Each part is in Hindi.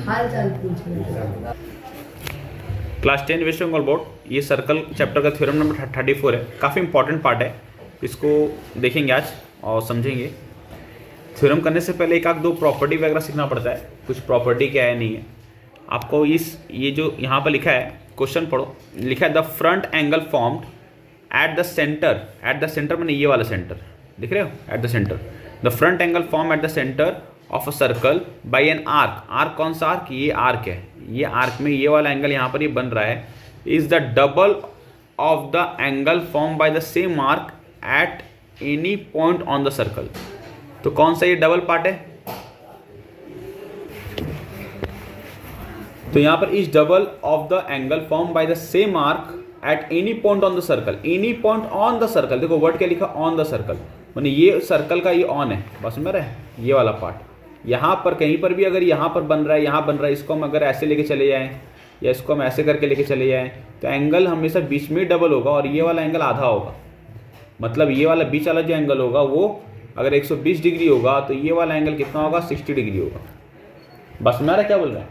हाल चाल पूछ रहे थे। क्लास 10 वेस्ट बंगाल बोर्ड, ये सर्कल चैप्टर का थ्योरम नंबर 34 है। काफ़ी इंपॉर्टेंट पार्ट है, इसको देखेंगे आज और समझेंगे। थ्योरम करने से पहले एक आध दो प्रॉपर्टी वगैरह सीखना पड़ता है, कुछ प्रॉपर्टी क्या है नहीं है। आपको ये जो यहाँ पर लिखा है, क्वेश्चन पढ़ो। लिखा है the front angle formed at the centre मैंने ये वाला सेंटर दिख रहे हो, eight the centre. The front angle form eight the centre of a circle by an arc. Arc कौन सा आर्क? ये आर्क है। ये आर्क में ये वाला एंगल यहाँ पर ये बन रहा है, is the double of the angle form by the same arc at any point on the circle. तो कौन सा ये डबल पार्ट है? तो यहां पर is double of the angle form by the same arc at any point on the circle. Any point on the circle, देखो वर्ड क्या लिखा, ऑन द सर्कल, माने ये सर्कल का ये ऑन है, बस में रहे ये वाला पार्ट। यहां पर कहीं पर भी अगर यहां पर बन रहा है, यहां बन रहा है, इसको हम अगर ऐसे लेके चले जाएं या इसको हम ऐसे करके लेके चले जाएं तो एंगल हमेशा बीच में डबल होगा और ये वाला एंगल आधा होगा। मतलब ये वाला बीच वाला जो एंगल होगा वो अगर 120 डिग्री होगा तो ये वाला एंगल कितना होगा? 60 डिग्री होगा। बस मेरा क्या बोल रहा है?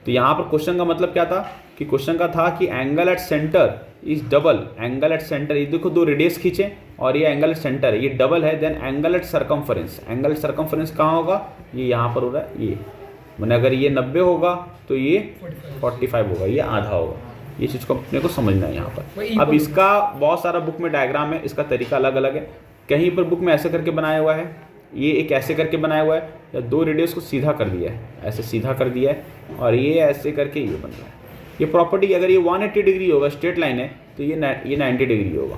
तो यहाँ पर क्वेश्चन का मतलब क्या था कि क्वेश्चन का था कि angle at centre is double. Angle at centre, ये देखो दो रेडियस खींचे और ये एंगल एट सेंटर है, ये डबल है। Then angle at circumference, angle at circumference कहाँ होगा? ये यहाँ पर हो रहा है, ये मैंने अगर ये 90 होगा तो ये 45 होगा, ये आधा होगा। ये चीज़ को अपने को समझना है यहाँ पर। अब इसका बहुत सारा बुक में डायग्राम है, इसका तरीका अलग अलग है। कहीं पर बुक में ऐसे करके बनाया हुआ है, ये एक ऐसे करके बनाया हुआ है, या दो रेडियस को सीधा कर दिया है, ऐसे सीधा कर दिया है और ये ऐसे करके ये बन रहा है। ये प्रॉपर्टी अगर ये 180 डिग्री होगा, स्ट्रेट लाइन है, तो ये 90 डिग्री होगा।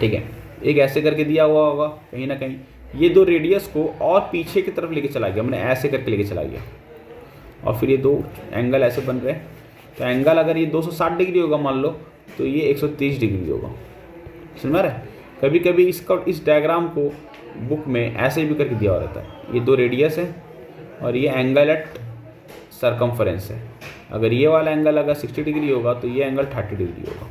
ठीक है, एक ऐसे करके दिया हुआ होगा कहीं ना कहीं, ये दो रेडियस को और पीछे की तरफ लेके चला गया, मैंने ऐसे करके लेके चला गया और फिर ये दो एंगल ऐसे बन रहे हैं। तो एंगल अगर ये 260 डिग्री होगा मान लो, तो ये 130 डिग्री होगा। समझ में आ रहा है? कभी कभी इस डायग्राम को बुक में ऐसे भी करके दिया हुआ रहता है। ये दो रेडियस है और ये एंगल एट सर्कमफरेंस है। अगर ये वाला एंगल अगर 60 डिग्री होगा तो ये एंगल 30 डिग्री होगा,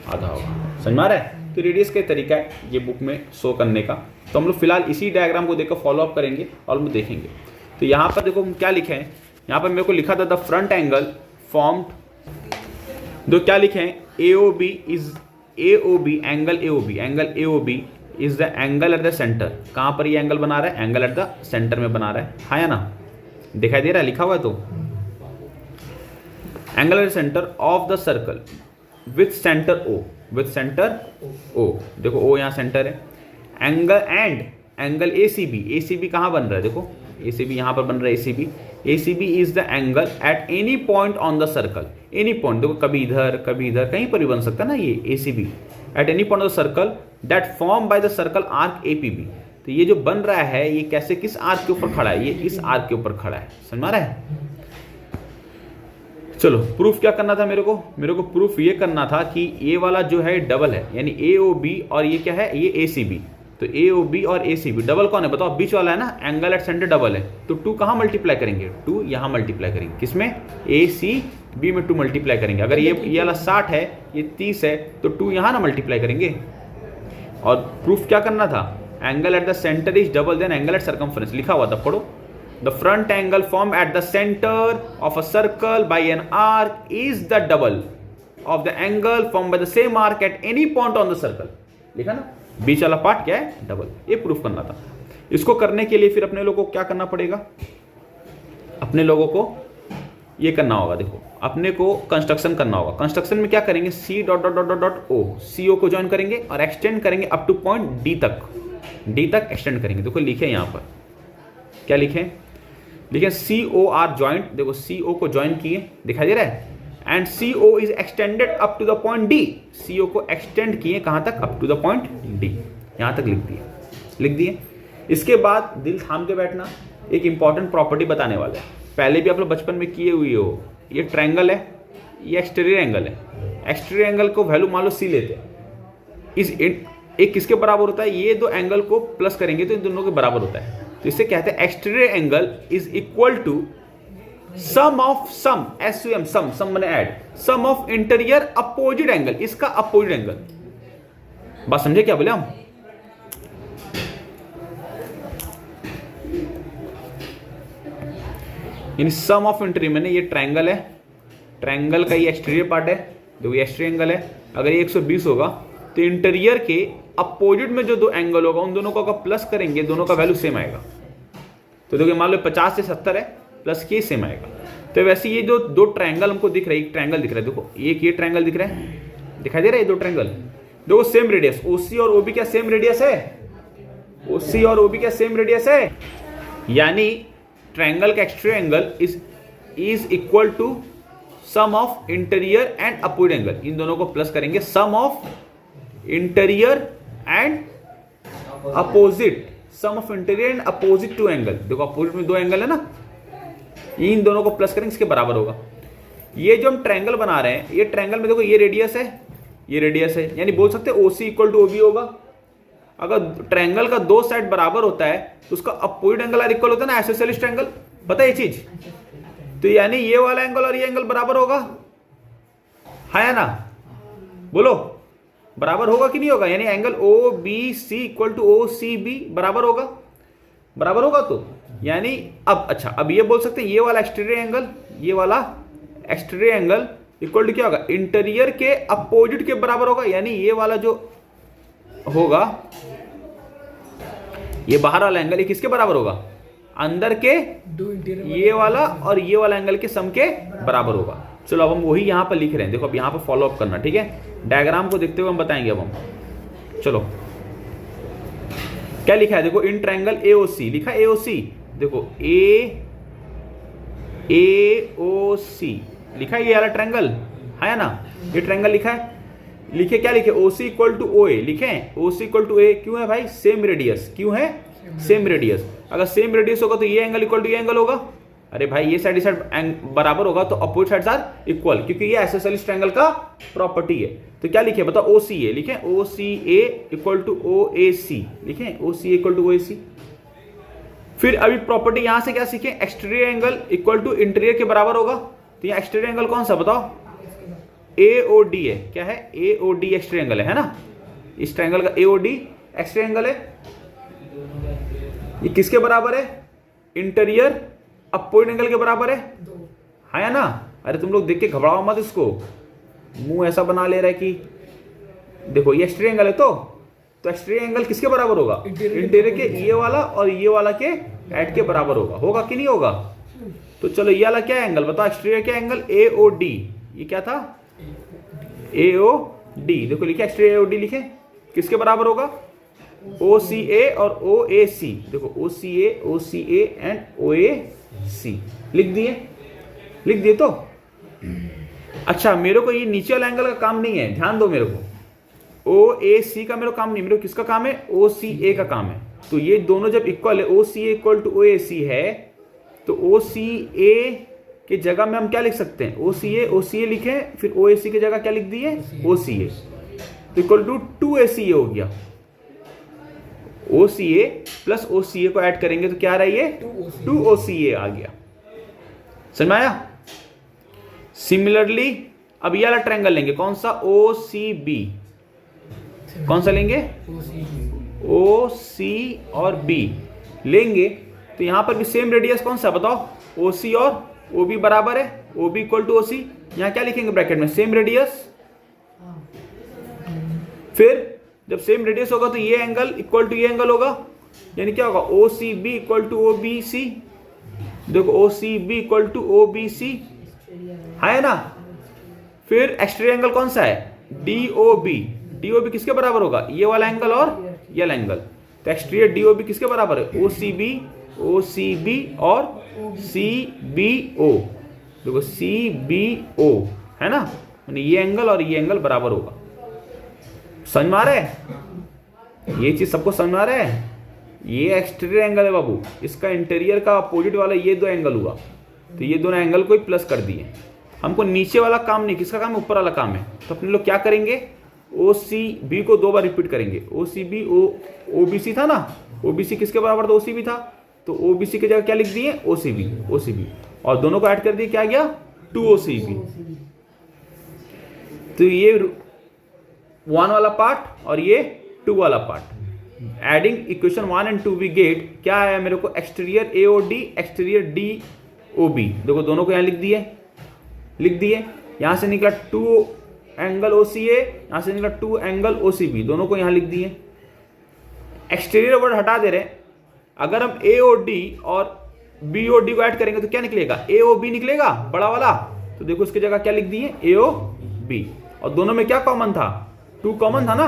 आधा होगा। समझ में आ रहा है? तो रेडियस का तरीका है ये बुक में शो करने का। तो हम लोग फिलहाल इसी डायग्राम को देखकर फॉलो अप करेंगे और हम देखेंगे। तो यहाँ पर देखो हम क्या लिखे हैं, यहाँ पर मेरे को लिखा था द फ्रंट एंगल फॉर्म्ड, जो क्या लिखे हैं, AOB is AOB angle AOB is the angle at the centre. कहाँ पर ये एंगल बना रहा है? एंगल एट द सेंटर में बना रहा है, हाँ या ना? दिखाई दे रहा है, लिखा हुआ है। तो angle at the centre of the circle with centre O, देखो O यहाँ सेंटर है। एंगल ACB कहाँ बन रहा है? देखो ACB यहाँ पर बन रहा है। ACB is the angle at any point on the circle. Any point, देखो कभी इधर कहीं पर भी बन सकता है ना ये ACB at any point of the circle that form by the circle arc APB। तो ये जो बन रहा है ये कैसे, किस आर्क के ऊपर खड़ा है? ये इस आर्क के ऊपर खड़ा है। समझ में आ रहा है? चलो प्रूफ क्या करना था मेरे को प्रूफ ये करना था कि ये वाला जो है डबल है, यानी AOB और ये क्या है, ये ACB। तो AOB और ACB डबल कौन है बताओ? बीच वाला है ना, एंगल एट सेंटर डबल है। तो 2 कहाँ मल्टीप्लाई करेंगे? 2 यहाँ मल्टीप्लाई करेंगे, किसमें? ACB में 2 मल्टीप्लाई करेंगे। अगर ये वाला 60 है, ये 30 है, तो 2 यहाँ ना मल्टीप्लाई करेंगे। और प्रूफ क्या करना था? Angle at the centre is double than angle at circumference, लिखा हुआ था, पढ़ो। The front angle formed at the center of a circle by an arc is the double of the angle formed by the same arc at any point on the circle। लिखा ना? बीच वाला पार्ट क्या है? डबल। ये प्रूफ करना था। इसको करने के लिए फिर अपने लोगों को क्या करना पड़ेगा? अपने लोगों को ये करना होगा, देखो अपने को कंस्ट्रक्शन करना होगा। कंस्ट्रक्शन में क्या करेंगे? C.O CO को ज्वाइन करेंगे और एक्सटेंड करेंगे अप टू पॉइंट D तक एक्सटेंड करेंगे। देखो लिखे यहाँ पर क्या लिखे? लिखे COR ज्वाइंट, देखो CO को ज्वाइन किए, दिखाई दे रहा है। And CO is extended up to the point D। CO को एक्सटेंड किए कहाँ तक? Up to the point D, यहाँ तक लिख दिए। इसके बाद दिल थाम के बैठना, एक इंपॉर्टेंट प्रॉपर्टी बताने वाला है। पहले भी आप लोग बचपन में किए हुए हो। ये ट्रायंगल है, ये एक्सटीरियर एंगल है। एक्सटीरियर एंगल को वैल्यू मान लो C लेते हैं। एक किसके बराबर होता है? ये दो एंगल को प्लस करेंगे तो इन दोनों के बराबर होता है। तो इसे कहते हैं exterior angle is equal to sum of sum मैंने add, sum of interior opposite angle, इसका अपोजिट एंगल। बात समझे क्या बोले हम? यानी सम ऑफ इंटीरियर मैंने ये ट्रायंगल है, ट्रायंगल का ये एक्सटीरियर पार्ट है, देखो ये एक्सटीरियर एंगल है। अगर ये 120 होगा तो इंटीरियर के अपोजिट में जो दो एंगल होगा उन दोनों को अगर प्लस करेंगे दोनों का वैल्यू सेम आएगा। तो देखो मान लो 50 से 70 है, प्लस के सेम आएगा। तो वैसे ये जो दो ट्रायंगल हमको दिख रहा है, एक ट्रायंगल दिख रहा है, देखो एक ये ट्रायंगल दिख रहा है, दिखाई दे रहा है ये दो ट्रायंगल, देखो सेम रेडियस, ओसी और ओबी क्या सेम रेडियस है, ओसी और ओबी क्या सेम रेडियस है। यानी ट्रायंगल का exterior angle is equal to sum of interior and opposite angle. इन दोनों को प्लस करेंगे, sum of interior and opposite, sum of interior and opposite to angle. देखो अपोजिट में दो एंगल है ना, इन दोनों को प्लस करेंगे इसके बराबर होगा। ये जो हम ट्रायंगल बना रहे हैं, ये ट्रायंगल में देखो ये रेडियस है, ये रेडियस है, यानी बोल सकते हैं ओसी इक्वल टू ओबी होगा। अगर ट्रायंगल का दो साइड बराबर होता है तो उसका अपोजिट एंगल आर इक्वल होता है ना, आइसोसेलेस ट्रायंगल, पता है ये चीज। तो यानी ये वाला एंगल और ये एंगल बराबर होगा, है ना, बोलो बराबर होगा कि नहीं होगा। यानी angle O B C equal to O C B बराबर होगा, बराबर होगा। तो यानी अब अच्छा, अब ये बोल सकते हैं ये वाला एक्सटीरियर एंगल, ये वाला एक्सटीरियर एंगल इक्वल टू क्या होगा, इंटीरियर के अपोजिट के बराबर होगा। यानी ये वाला जो होगा, ये बाहर वाला एंगल, ये किसके बराबर होगा, अंदर के ये वाला और ये वाला एंगल के सम के बराबर होगा। चलो अब हम वही यहां पर लिख रहे हैं, देखो अब यहां पर फॉलो अप करना, ठीक है। डायग्राम को देखते हुए हम बताएंगे अब हम। चलो क्या लिखा है, देखो इन ट्रायंगल एओसी लिखा है, एओसी देखो एओसी लिखा है, ये वाला ट्रायंगल है ना, ये ट्रायंगल लिखा है। लिखे क्या लिखे, ओसी इक्वल टू ओ ए लिखे हैं, ओसी इक्वल टू ए क्यों है भाई, सेम रेडियस, क्यों है सेम रेडियस। अगर सेम रेडियस होगा तो ये एंगल इक्वल टू ये एंगल होगा। अरे भाई ये साइड बराबर होगा तो अपोजिट साइड्स आर इक्वल, क्योंकि ये आइसोसेलेस ट्रायंगल का प्रॉपर्टी है। तो क्या लिखे बताओ, ओ सी ए लिखे, ओ सी ए इक्वल टू ओ ए सी लिखे, ओ सी ए इक्वल टू ओ ए सी। फिर अभी प्रॉपर्टी यहां से क्या सीखे, exterior angle equal to interior के बराबर होगा। तो यहाँ एक्सटीरियर एंगल कौन सा बताओ, AOD है, क्या है AOD एक्सटीरियर एंगल है ना, इस ट्रायंगल का AOD एक्सटीरियर एंगल है। ये किसके बराबर है, इंटीरियर अपोजिट एंगल के बराबर है ना। अरे तुम लोग देख के घबराओ मत, इसको मुंह ऐसा बना ले रहा है कि देखो ये एक्सटीरियर एंगल है, तो एक्सटीरियर एंगल किसके बराबर होगा, इंटीरियर के ये वाला और ये वाला के एट के बराबर होगा कि नहीं होगा। तो चलो ये वाला क्या एंगल बताओ, एक्सटीरियर क्या एंगल AOD, ये क्या था AOD, देखो लिखे एक्सटीरियर AOD लिखे, किसके बराबर होगा, OCA और OAC, देखो OCA OCA एंड OAC लिख दिए तो। अच्छा मेरे को ये नीचे वाला एंगल का काम नहीं है, ध्यान दो मेरे को, OAC का मेरे को काम नहीं, मेरे को किसका काम है, OCA का काम है। तो ये दोनों जब इक्वल है, OCA इक्वल टू OAC है, तो OCA की जगह में हम क्या लिख सकते हैं, OCA लिखें, फिर OAC की जगह क्या लिख दिए, OCA, तो इक्वल टू 2ACA हो गया। OCA प्लस OCA को ऐड करेंगे तो क्या आ रहा है, ये 2OCA आ गया, समझ में आया। सिमिलरली अब ये वाला ट्रायंगल लेंगे, कौन सा, OCB, कौन सा लेंगे, OC और B लेंगे, तो यहां पर भी सेम रेडियस कौन सा बताओ, OC और OB बराबर है, OB इक्वल टू OC, यहां क्या लिखेंगे ब्रैकेट में, सेम रेडियस। फिर जब सेम रेडियस होगा तो ये एंगल इक्वल टू ये एंगल होगा, यानी क्या होगा, OCB इक्वल टू OBC, देखो OCB इक्वल टू OBC है ना। फिर एक्सटीरियर एंगल कौन सा है, DOB किसके बराबर होगा, ये वाला एंगल और ये वाला एंगल, तो एक्सटीरियर DOB किसके बराबर है, OCB और CBO, देखो CBO है ना, ये एंगल और ये एंगल बराबर होगा। समझ में आ रहा है, ये चीज सबको समझ में आ रहा है। ये एक्सटीरियर एंगल है बाबू, इसका इंटीरियर का अपोजिट वाला ये दो एंगल हुआ, तो ये दोनों एंगल को ही प्लस कर दिए। हमको नीचे वाला काम नहीं, किसका काम है, ऊपर वाला काम है। तो अपने लोग क्या करेंगे, OCB को दो बार रिपीट करेंगे, OCB OBC था ना, OBC किसके बराबर था, OCB था, तो OBC की जगह क्या लिख दिए, OCB और दोनों को ऐड कर दिए, क्या गया 2OCB। तो ये 1 वाला पार्ट और ये 2 वाला part, adding equation 1 and 2 we get क्या आया मेरे को, exterior AOD exterior O B, देखो दोनों को यहाँ लिख दिए। यहाँ से निकला 2 एंगल ओ सी ए, यहाँ से निकला 2 एंगल ओ सी बी, दोनों को यहाँ लिख दिए। एक्सटीरियर वर्ड हटा दे रहे हैं। अगर हम ए ओ डी और बी ओ डी को ऐड करेंगे तो क्या निकलेगा, ए ओ बी निकलेगा बड़ा वाला। तो देखो इसकी जगह क्या लिख दिए, ए ओ बी, और दोनों में क्या कॉमन था, 2 कॉमन था ना,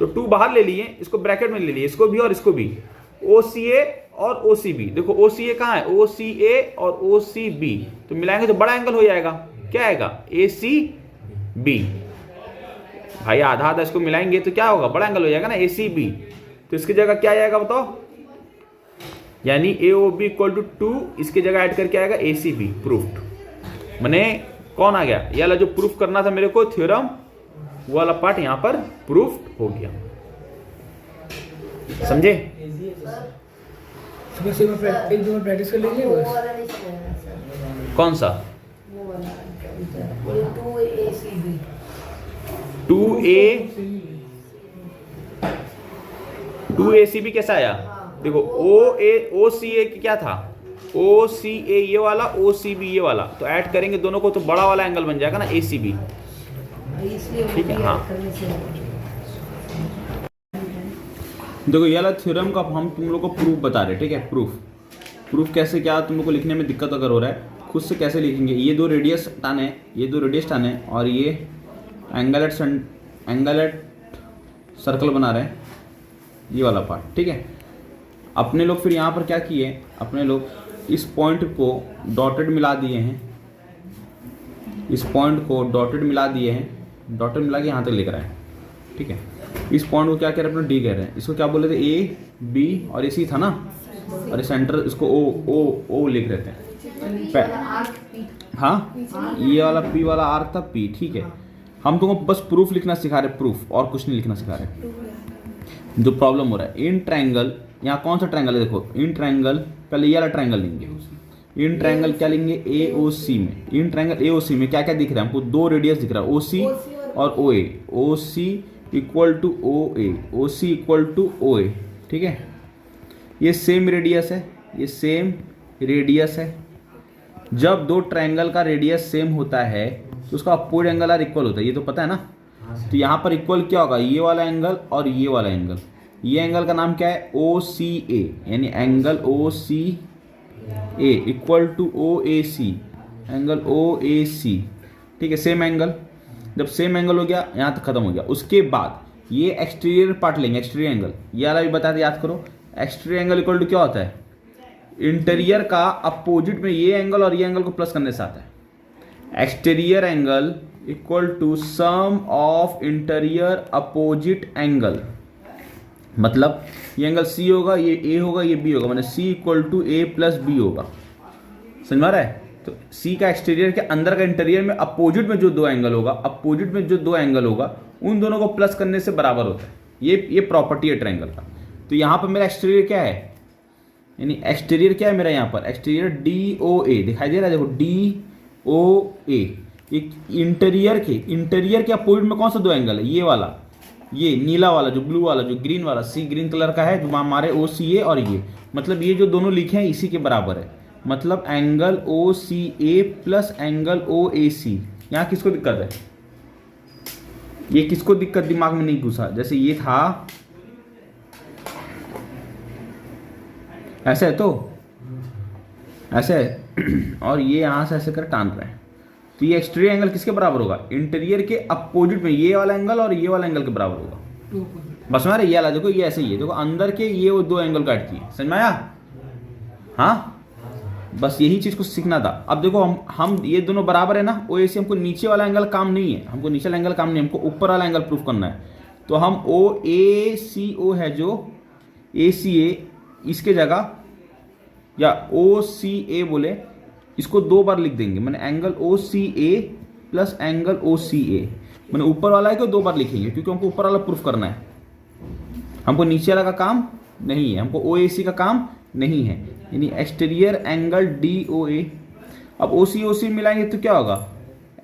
तो 2 बाहर ले लिए, इसको ब्रैकेट में ले लिए, इसको भी और इसको भी, ओ सी ए और ओ सी बी। देखो ओ सी ए कहाँ है, ओ सी ए और ओ सी बी, तो मिलाएंगे तो बड़ा एंगल हो जाएगा, क्या आएगा, ए सी बी। भाई आधा आधा इसको मिलाएंगे तो क्या होगा, बड़ा एंगल हो जाएगा ना, ए सी बी। तो इसकी जगह क्या आएगा बताओ, यानी ए ओ बी इक्वल टू 2, इसकी जगह ऐड करके आएगा ए सी बी, प्रूफ्ड। मैंने कौन आ गया, ये वाला जो प्रूफ करना था मेरे को थ्योरम, वो वाला पार्ट यहां पर प्रूफ हो गया। समझे? एक दो प्रैक्टिस कर लेंगे वो बस। वाला नहीं समझना सर, कौन सा, वो वाला 2ACB 2ACB कैसा आया, देखो ओ सी ए क्या था, ओ सी ए ये वाला, ओ सी बी ये वाला, तो ऐड करेंगे दोनों को तो बड़ा वाला एंगल बन जाएगा ना, ए सी बी। इसलिए ठीक है, हाँ। करने से देखो ये वाला थ्योरम का हम तुम लोग को प्रूफ बता रहे, ठीक है, प्रूफ कैसे, क्या तुम लोग को लिखने में दिक्कत अगर हो रहा है खुद से कैसे लिखेंगे। ये दो रेडियस टाने, और ये एंगल एट सर्कल बना रहे हैं, ये वाला पार्ट, ठीक है। अपने लोग फिर यहाँ पर क्या किए, अपने लोग इस पॉइंट को डॉटेड मिला दिए हैं, इस पॉइंट को डॉटेड मिला दिए हैं, डॉटेड मिला के यहाँ तक लिख रहे हैं, ठीक है। इस पॉइंट को क्या कह रहे हैं, अपने डी कह रहे हैं, इसको क्या बोले थे, ए बी और इसी था ना, और सेंटर इसको ओ लिख रहे थे। हाँ, ये वाला पी वाला आर्क था, पी, ठीक है। हम तुमको बस प्रूफ लिखना सिखा रहे, प्रूफ, और कुछ नहीं लिखना सिखा रहे। जो प्रॉब्लम हो रहा है, इन ट्रायंगल, यहाँ कौन सा ट्रायंगल है, देखो इन ट्रायंगल, पहले ये वाला ट्रायंगल लेंगे, इन ट्रायंगल क्या लेंगे, ए ओ सी में, इन ट्रायंगल ए ओ सी में क्या क्या दिख रहा है हमको, 2 रेडियस दिख रहा है, ओ सी और ओ ए, ओ C equal to O A, O C equal to ओ ए, ठीक है। ये सेम रेडियस है, ये सेम रेडियस है। जब 2 ट्रायंगल का रेडियस सेम होता है तो उसका अपोजिट एंगल आर इक्वल होता है, ये तो पता है ना। तो यहाँ पर इक्वल क्या होगा, ये वाला एंगल और ये वाला एंगल, ये एंगल का नाम क्या है, ओ सी ए, यानी angle O C A equal to O A C, angle O ए सी, ठीक है, सेम एंगल। जब सेम एंगल हो गया, यहाँ तक खत्म हो गया। उसके बाद ये एक्सटीरियर पार्ट लेंगे, एक्सटीरियर एंगल, ये वाला भी बता दे, याद करो। एक्सटीरियर एंगल इक्वल टू क्या होता है, इंटीरियर का अपोजिट में ये एंगल और ये एंगल को प्लस करने से आता है। Exterior angle equal to sum of interior opposite angle, मतलब ये एंगल सी होगा, ये ए होगा, ये बी होगा, मतलब C equal to A plus B होगा। समझ में आ रहा है? तो सी का एक्सटीरियर के अंदर का इंटीरियर में अपोजिट में जो 2 एंगल होगा, अपोजिट में जो 2 एंगल होगा, उन दोनों को प्लस करने से बराबर होता है। ये प्रॉपर्टी है ट्रायंगल का। तो यहाँ पर मेरा एक्सटीरियर क्या है, यानी एक्सटीरियर क्या है मेरा, यहाँ पर एक्सटीरियर डी ओ ए दिखाई दे रहा है, देखो डी ओ ए। इंटीरियर के अपोजिट में कौन सा 2 एंगल है, ये वाला, ये नीला वाला, जो ब्लू वाला, जो ग्रीन वाला, सी ग्रीन कलर का है, जो हमारे ओ सी ए, और ये मतलब ये जो दोनों लिखे हैं इसी के बराबर है। मतलब angle O C A plus angle ओ ए सी। यहाँ किसको दिक्कत है, ये किसको दिक्कत दिमाग में नहीं घुसा, जैसे ये था ऐसे है, तो ऐसे है, और ये यहां से ऐसे कर टान रहे हैं, तो ये एक्सटीरियर एंगल किसके बराबर होगा, इंटीरियर के अपोजिट में ये वाला एंगल और ये वाला एंगल के बराबर होगा। बस में ये वाला देखो, ये ऐसे ही है, देखो अंदर के ये वो 2 एंगल काट किए, समझ में आया? हाँ, बस यही चीज को सीखना था। अब देखो हम ये दोनों बराबर है ना, ओ ए सी, हमको नीचे वाला एंगल काम नहीं है, हमको नीचे वाला एंगल काम नहीं है, हमको ऊपर वाला एंगल प्रूफ करना है। तो हम ओ ए सी ओ है जो ए सी ए, इसके जगह या ओ सी ए बोले, इसको 2 बार लिख देंगे, मैंने angle O C A plus angle O C ए, मैंने ऊपर वाला है को 2 बार लिखेंगे, क्योंकि हमको ऊपर वाला प्रूफ करना है, हमको नीचे वाला का काम नहीं है, हमको ओ ए सी का काम नहीं है, यानी exterior angle D O A. अब ओ सी मिलाएंगे तो क्या होगा,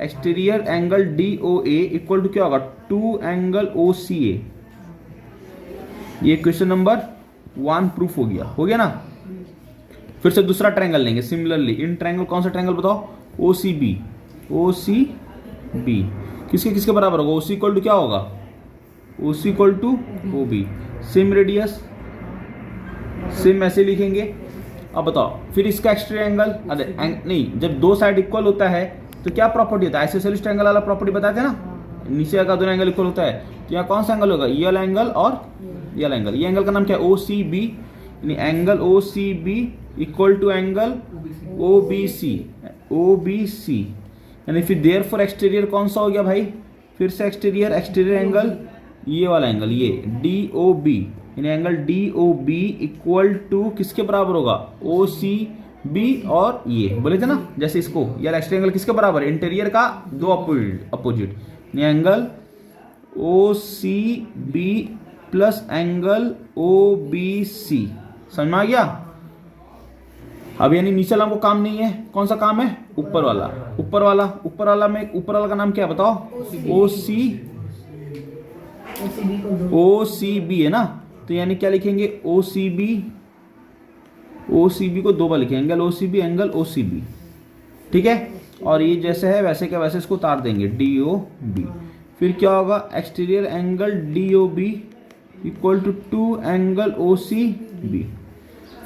exterior angle D O A equal to क्या होगा, 2 एंगल ओ सी ए। ये क्वेश्चन नंबर 1 प्रूफ हो गया ना। फिर से दूसरा ट्रायंगल लेंगे सिमिलरली। इन ट्रायंगल कौन सा ट्रायंगल बताओ? ओ सी बी। ओ सी बी किसके किसके बराबर होगा? ओ सी इक्वल टू क्या होगा? O C equal to O B. Same radius, same ऐसे लिखेंगे। अब बताओ फिर इसका एक्सटीरियर एंगल, अरे नहीं, जब दो साइड इक्वल होता है तो क्या प्रॉपर्टी होता है? आइसोसेलेस ट्रायंगल वाला प्रॉपर्टी बताते हैं ना, नीचे का दोनों एंगल इक्वल होता है। तो यहाँ कौन सा एंगल होगा? ये वाला एंगल और ये वाला एंगल। ये एंगल का नाम क्या है? O C B. यानी angle O C B equal to angle O B C. O B C यानी फिर देयरफॉर एक्सटीरियर कौन सा हो गया भाई? फिर से एक्सटीरियर एंगल ये वाला एंगल, ये डी ओ बी। यानी angle D O B equal to किसके बराबर होगा? O C B. और ये बोले थे ना जैसे इसको, यार एक्सटीरियर एंगल किसके बराबर है? इंटीरियर का दो अपोजिट। यानी angle O C B plus angle O B C. समझ में आ गया? अब यानी नीचे वाला को काम नहीं है, कौन सा काम है? ऊपर वाला। ऊपर वाला में ऊपर वाला का नाम क्या है बताओ? ओ सी बी है ना। तो यानी क्या लिखेंगे? ओ सी बी को दो बार लिखेंगे, angle O C B, angle O C B. ठीक है। और ये जैसे है वैसे क्या वैसे इसको उतार देंगे, डी ओ बी। फिर क्या होगा? Exterior angle D O B equal to angle O C B.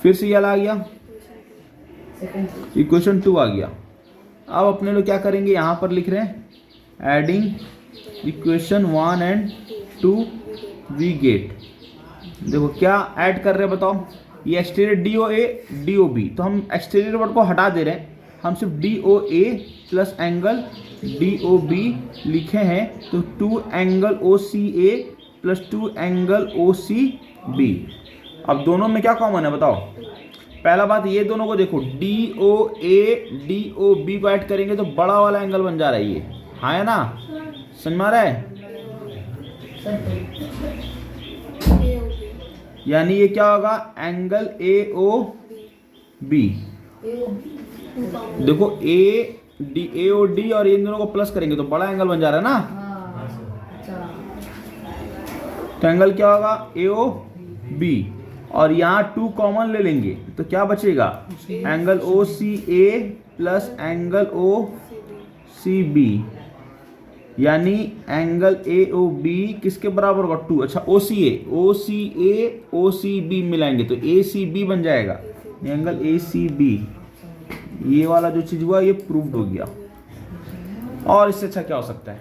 फिर से ये आ गया, इक्वेशन 2 आ गया। अब अपने लोग क्या करेंगे? यहां पर लिख रहे हैं adding equation 1 and 2 we get. देखो क्या ऐड कर रहे हैं बताओ? ये exterior D O A D O B, तो हम एक्सटीरियर वर्ड को हटा दे रहे हैं, हम सिर्फ D O A plus angle D O B लिखे हैं। तो 2 angle O C A plus 2 angle O C B. अब दोनों में क्या कॉमन है बताओ? पहला बात ये दोनों को देखो, D O A D O B को ऐड करेंगे तो बड़ा वाला एंगल बन जा रहा है ये। हाँ है ना? समझ में आ रहा है? यानी ये क्या होगा? Angle A O B. देखो ए ओ डी और इन दोनों को प्लस करेंगे तो बड़ा एंगल बन जा रहा है ना। तो एंगल क्या होगा? A O B. और यहाँ 2 कॉमन ले लेंगे तो क्या बचेगा? Angle O C A plus angle O C B. यानी एंगल ए ओ बी किसके बराबर होगा? 2। अच्छा ओ सी ए ओ सी बी मिलाएंगे तो ए सी बी बन जाएगा। एंगल ए सी बी, ये वाला जो चीज हुआ ये प्रूव्ड हो गया। और इससे अच्छा क्या हो सकता है?